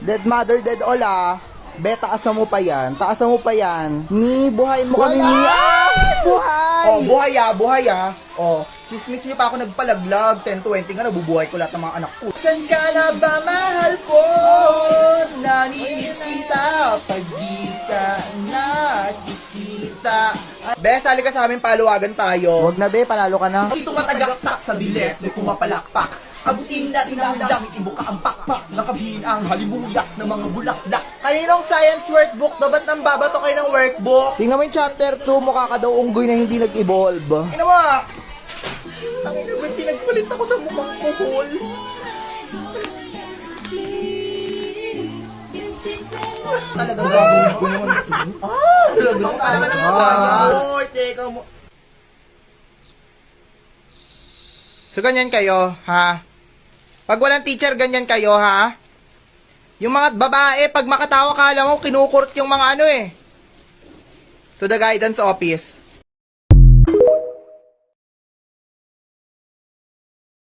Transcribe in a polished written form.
Dead mother, dead all ah. Be, taasan mo pa yan. Taasan mo pa yan. Ni, buhayin mo kami ni. Ah! Buhay! Oh, buhay ah. Oh, chismis niyo pa ako nagpalaglag. 10-20 nga, nabubuhay ko lahat ng mga anak ko. San ka na ba, mahal ko? Naniniis kita pag di ka nakikita. Be, sali ka sa amin, paluwagan tayo. Huwag na be, panalo ka na. Ito matagaktak sa bilis, may pumapalakpak. Abutin natin ang damit, ibuka ang pakpak. Nakabihin ang halimuyak ng mga bulaklak. Kaninong science workbook to? Ba't nang babato kayo ng workbook? Tingnan mo yung chapter 2, mukha ka daw unggoy na hindi nag-evolve. Ina mo! Ang ina ba, pinagpalit ako sa mukhang kuhol. Talagang gagawin ko naman. Talagang alam na mga gagawin. Teka mo. So, ganyan kayo, ha? Pag walang teacher, ganyan kayo, ha? Yung mga babae, pag makatawa ka, alam mo, kinukurt yung mga ano eh. To the guidance office.